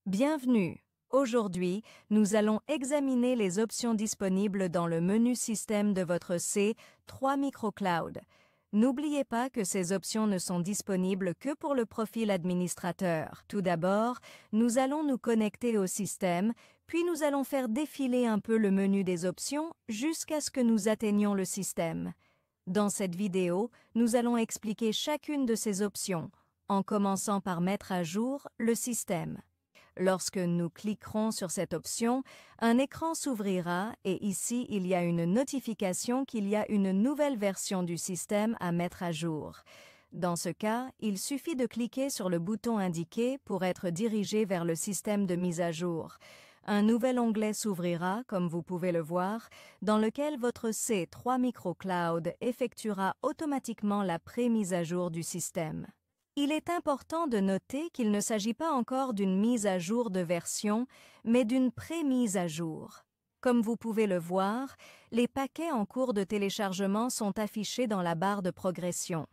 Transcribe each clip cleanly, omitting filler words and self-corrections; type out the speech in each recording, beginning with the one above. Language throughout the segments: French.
Bienvenue. Aujourd'hui, nous allons examiner les options disponibles dans le menu système de votre C3 Microcloud. N'oubliez pas que ces options ne sont disponibles que pour le profil administrateur. Tout d'abord, nous allons nous connecter au système, puis nous allons faire défiler un peu le menu des options jusqu'à ce que nous atteignions le système. Dans cette vidéo, nous allons expliquer chacune de ces options, en commençant par mettre à jour le système. Lorsque nous cliquerons sur cette option, un écran s'ouvrira et ici il y a une notification qu'il y a une nouvelle version du système à mettre à jour. Dans ce cas, il suffit de cliquer sur le bouton indiqué pour être dirigé vers le système de mise à jour. Un nouvel onglet s'ouvrira, comme vous pouvez le voir, dans lequel votre C3 Microcloud effectuera automatiquement la pré-mise à jour du système. Il est important de noter qu'il ne s'agit pas encore d'une mise à jour de version, mais d'une pré-mise à jour. Comme vous pouvez le voir, les paquets en cours de téléchargement sont affichés dans la barre de progression.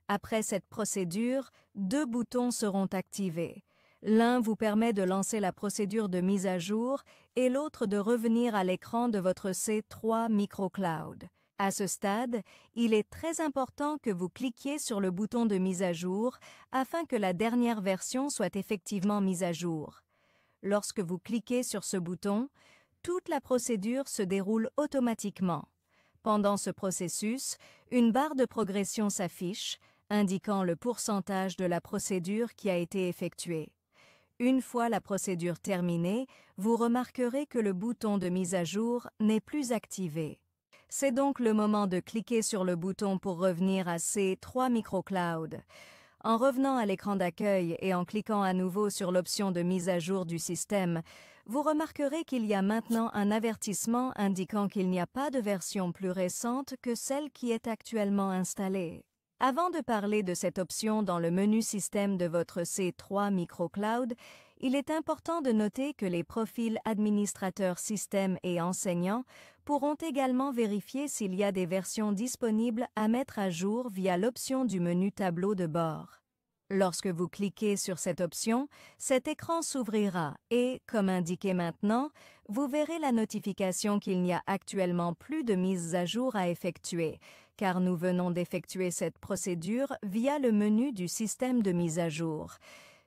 Après cette procédure, deux boutons seront activés. L'un vous permet de lancer la procédure de mise à jour et l'autre de revenir à l'écran de votre C3 Microcloud. À ce stade, il est très important que vous cliquiez sur le bouton de mise à jour afin que la dernière version soit effectivement mise à jour. Lorsque vous cliquez sur ce bouton, toute la procédure se déroule automatiquement. Pendant ce processus, une barre de progression s'affiche, indiquant le pourcentage de la procédure qui a été effectuée. Une fois la procédure terminée, vous remarquerez que le bouton de mise à jour n'est plus activé. C'est donc le moment de cliquer sur le bouton pour revenir à C3 Microcloud. En revenant à l'écran d'accueil et en cliquant à nouveau sur l'option de mise à jour du système, vous remarquerez qu'il y a maintenant un avertissement indiquant qu'il n'y a pas de version plus récente que celle qui est actuellement installée. Avant de parler de cette option dans le menu système de votre C3 Microcloud, il est important de noter que les profils administrateurs système et enseignants pourront également vérifier s'il y a des versions disponibles à mettre à jour via l'option du menu tableau de bord. Lorsque vous cliquez sur cette option, cet écran s'ouvrira et, comme indiqué maintenant, vous verrez la notification qu'il n'y a actuellement plus de mise à jour à effectuer, car nous venons d'effectuer cette procédure via le menu du système de mise à jour.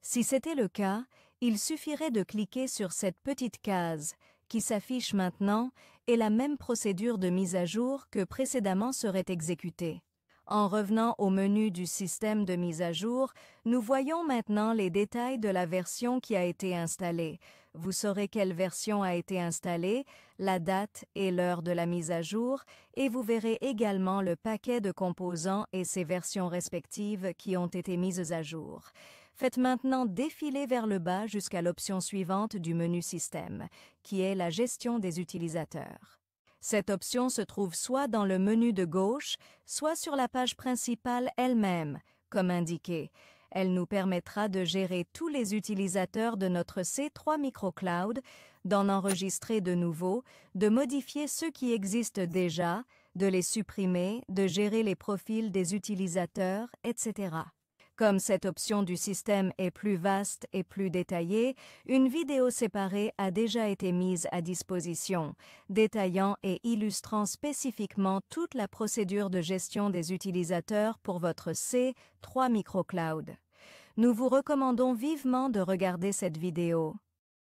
Si c'était le cas, il suffirait de cliquer sur cette petite case qui s'affiche maintenant et la même procédure de mise à jour que précédemment serait exécutée. En revenant au menu du système de mise à jour, nous voyons maintenant les détails de la version qui a été installée. Vous saurez quelle version a été installée, la date et l'heure de la mise à jour, et vous verrez également le paquet de composants et ses versions respectives qui ont été mises à jour. Faites maintenant défiler vers le bas jusqu'à l'option suivante du menu système, qui est la gestion des utilisateurs. Cette option se trouve soit dans le menu de gauche, soit sur la page principale elle-même, comme indiqué. Elle nous permettra de gérer tous les utilisateurs de notre C3 Microcloud, d'en enregistrer de nouveaux, de modifier ceux qui existent déjà, de les supprimer, de gérer les profils des utilisateurs, etc. Comme cette option du système est plus vaste et plus détaillée, une vidéo séparée a déjà été mise à disposition, détaillant et illustrant spécifiquement toute la procédure de gestion des utilisateurs pour votre C3 Microcloud. Nous vous recommandons vivement de regarder cette vidéo.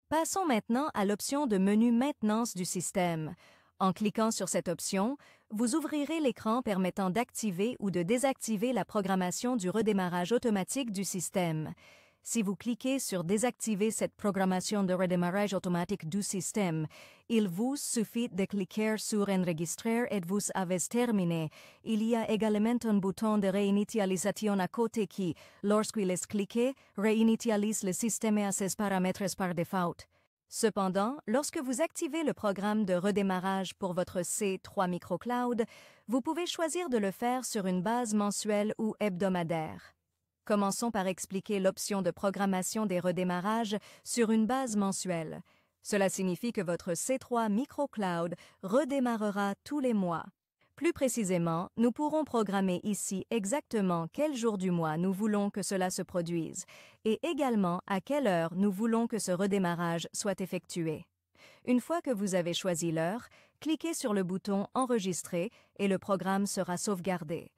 Passons maintenant à l'option de menu maintenance du système. En cliquant sur cette option, vous ouvrirez l'écran permettant d'activer ou de désactiver la programmation du redémarrage automatique du système. Si vous cliquez sur « Désactiver cette programmation de redémarrage automatique du système », il vous suffit de cliquer sur « Enregistrer et vous avez terminé ». Il y a également un bouton de réinitialisation à côté qui, lorsqu'il est cliqué, réinitialise le système à ses paramètres par défaut. Cependant, lorsque vous activez le programme de redémarrage pour votre C3 Microcloud, vous pouvez choisir de le faire sur une base mensuelle ou hebdomadaire. Commençons par expliquer l'option de programmation des redémarrages sur une base mensuelle. Cela signifie que votre C3 Microcloud redémarrera tous les mois. Plus précisément, nous pourrons programmer ici exactement quel jour du mois nous voulons que cela se produise et également à quelle heure nous voulons que ce redémarrage soit effectué. Une fois que vous avez choisi l'heure, cliquez sur le bouton « Enregistrer » et le programme sera sauvegardé.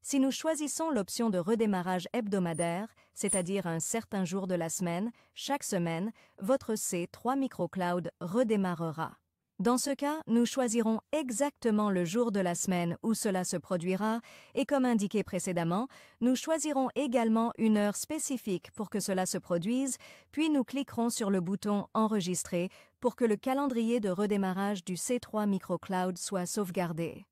Si nous choisissons l'option de redémarrage hebdomadaire, c'est-à-dire un certain jour de la semaine, chaque semaine, votre C3 Microcloud redémarrera. Dans ce cas, nous choisirons exactement le jour de la semaine où cela se produira et comme indiqué précédemment, nous choisirons également une heure spécifique pour que cela se produise, puis nous cliquerons sur le bouton « Enregistrer » pour que le calendrier de redémarrage du C3 Microcloud soit sauvegardé.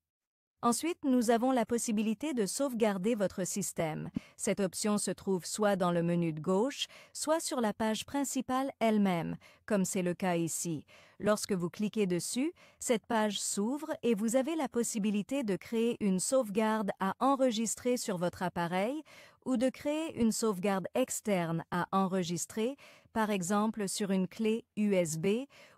Ensuite, nous avons la possibilité de sauvegarder votre système. Cette option se trouve soit dans le menu de gauche, soit sur la page principale elle-même, comme c'est le cas ici. Lorsque vous cliquez dessus, cette page s'ouvre et vous avez la possibilité de créer une sauvegarde à enregistrer sur votre appareil ou de créer une sauvegarde externe à enregistrer, par exemple sur une clé USB,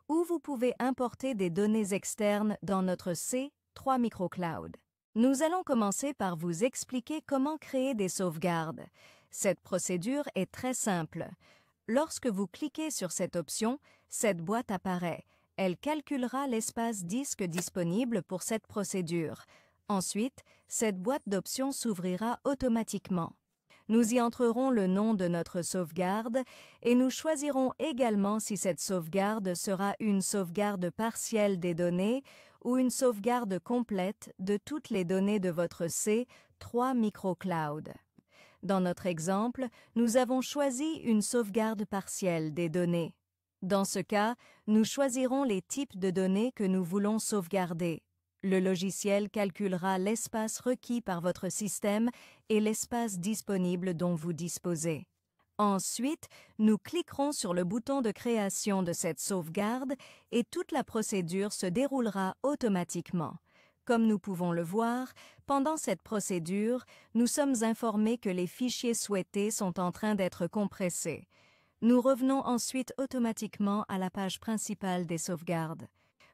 ou vous pouvez importer des données externes dans notre C3 Microcloud. Nous allons commencer par vous expliquer comment créer des sauvegardes. Cette procédure est très simple. Lorsque vous cliquez sur cette option, cette boîte apparaît. Elle calculera l'espace disque disponible pour cette procédure. Ensuite, cette boîte d'options s'ouvrira automatiquement. Nous y entrerons le nom de notre sauvegarde et nous choisirons également si cette sauvegarde sera une sauvegarde partielle des données ou une sauvegarde complète de toutes les données de votre C3 Microcloud. Dans notre exemple, nous avons choisi une sauvegarde partielle des données. Dans ce cas, nous choisirons les types de données que nous voulons sauvegarder. Le logiciel calculera l'espace requis par votre système et l'espace disponible dont vous disposez. Ensuite, nous cliquerons sur le bouton de création de cette sauvegarde et toute la procédure se déroulera automatiquement. Comme nous pouvons le voir, pendant cette procédure, nous sommes informés que les fichiers souhaités sont en train d'être compressés. Nous revenons ensuite automatiquement à la page principale des sauvegardes.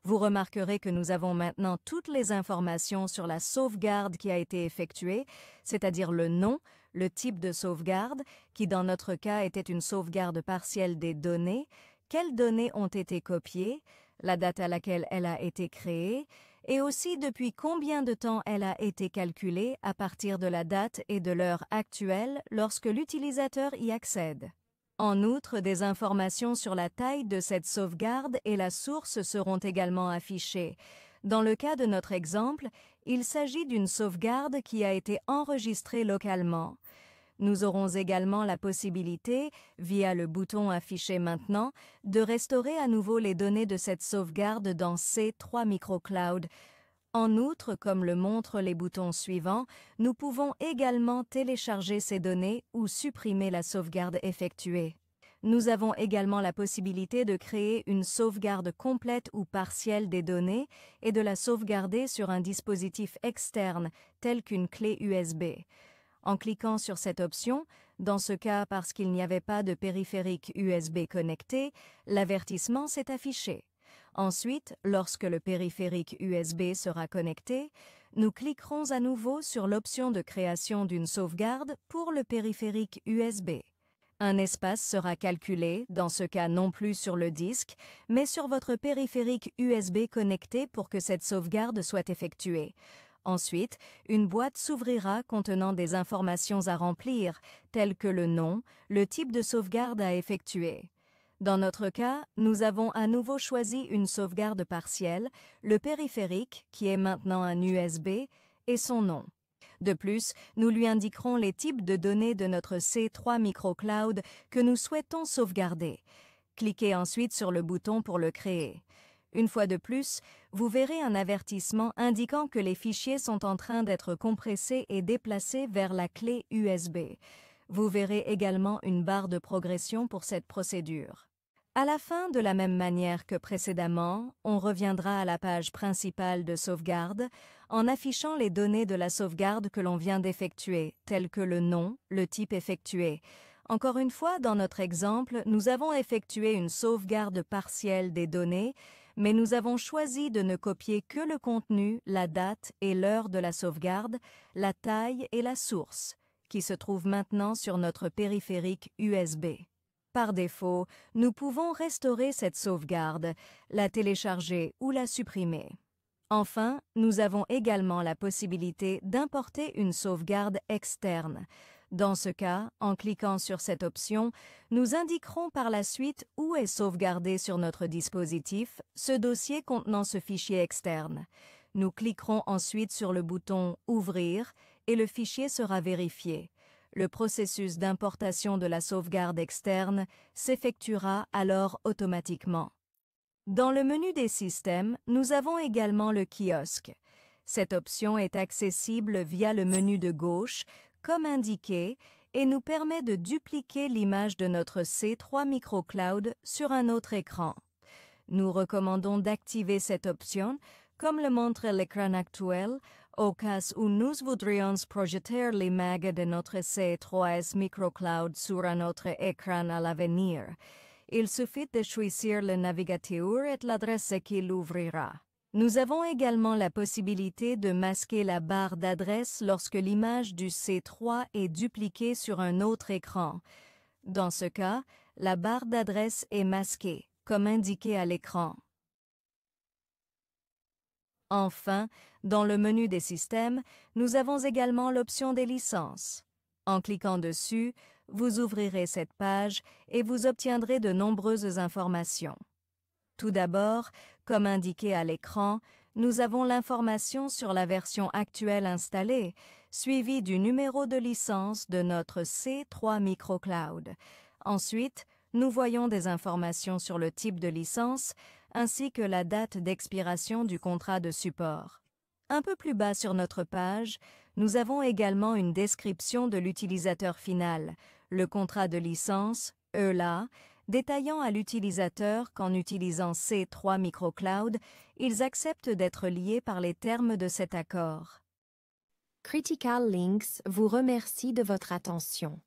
Vous remarquerez que nous avons maintenant toutes les informations sur la sauvegarde qui a été effectuée, c'est-à-dire le nom, le type de sauvegarde, qui dans notre cas était une sauvegarde partielle des données, quelles données ont été copiées, la date à laquelle elle a été créée, et aussi depuis combien de temps elle a été calculée à partir de la date et de l'heure actuelle lorsque l'utilisateur y accède. En outre, des informations sur la taille de cette sauvegarde et la source seront également affichées. Dans le cas de notre exemple, il s'agit d'une sauvegarde qui a été enregistrée localement. Nous aurons également la possibilité, via le bouton affiché maintenant, de restaurer à nouveau les données de cette sauvegarde dans C3 Microcloud. En outre, comme le montrent les boutons suivants, nous pouvons également télécharger ces données ou supprimer la sauvegarde effectuée. Nous avons également la possibilité de créer une sauvegarde complète ou partielle des données et de la sauvegarder sur un dispositif externe, tel qu'une clé USB. En cliquant sur cette option, dans ce cas parce qu'il n'y avait pas de périphérique USB connecté, l'avertissement s'est affiché. Ensuite, lorsque le périphérique USB sera connecté, nous cliquerons à nouveau sur l'option de création d'une sauvegarde pour le périphérique USB. Un espace sera calculé, dans ce cas non plus sur le disque, mais sur votre périphérique USB connecté pour que cette sauvegarde soit effectuée. Ensuite, une boîte s'ouvrira contenant des informations à remplir, telles que le nom, le type de sauvegarde à effectuer. Dans notre cas, nous avons à nouveau choisi une sauvegarde partielle, le périphérique, qui est maintenant un USB, et son nom. De plus, nous lui indiquerons les types de données de notre C3 Microcloud que nous souhaitons sauvegarder. Cliquez ensuite sur le bouton pour le créer. Une fois de plus, vous verrez un avertissement indiquant que les fichiers sont en train d'être compressés et déplacés vers la clé USB. Vous verrez également une barre de progression pour cette procédure. À la fin, de la même manière que précédemment, on reviendra à la page principale de sauvegarde en affichant les données de la sauvegarde que l'on vient d'effectuer, telles que le nom, le type effectué. Encore une fois, dans notre exemple, nous avons effectué une sauvegarde partielle des données, mais nous avons choisi de ne copier que le contenu, la date et l'heure de la sauvegarde, la taille et la source, qui se trouvent maintenant sur notre périphérique USB. Par défaut, nous pouvons restaurer cette sauvegarde, la télécharger ou la supprimer. Enfin, nous avons également la possibilité d'importer une sauvegarde externe. Dans ce cas, en cliquant sur cette option, nous indiquerons par la suite où est sauvegardé sur notre dispositif ce dossier contenant ce fichier externe. Nous cliquerons ensuite sur le bouton « Ouvrir » et le fichier sera vérifié. Le processus d'importation de la sauvegarde externe s'effectuera alors automatiquement. Dans le menu des systèmes, nous avons également le kiosque. Cette option est accessible via le menu de gauche, comme indiqué, et nous permet de dupliquer l'image de notre C3 MicroCloud sur un autre écran. Nous recommandons d'activer cette option, comme le montre l'écran actuel, au cas où nous voudrions projeter l'image de notre C3S MicroCloud sur un autre écran à l'avenir. Il suffit de choisir le navigateur et l'adresse qui l'ouvrira. Nous avons également la possibilité de masquer la barre d'adresse lorsque l'image du C3 est dupliquée sur un autre écran. Dans ce cas, la barre d'adresse est masquée, comme indiqué à l'écran. Enfin, dans le menu des systèmes, nous avons également l'option des licences. En cliquant dessus, vous ouvrirez cette page et vous obtiendrez de nombreuses informations. Tout d'abord, comme indiqué à l'écran, nous avons l'information sur la version actuelle installée, suivie du numéro de licence de notre C3 MicroCloud. Ensuite, nous voyons des informations sur le type de licence, ainsi que la date d'expiration du contrat de support. Un peu plus bas sur notre page, nous avons également une description de l'utilisateur final, le contrat de licence, ELA, détaillant à l'utilisateur qu'en utilisant C3 MicroCloud, ils acceptent d'être liés par les termes de cet accord. Critical Links vous remercie de votre attention.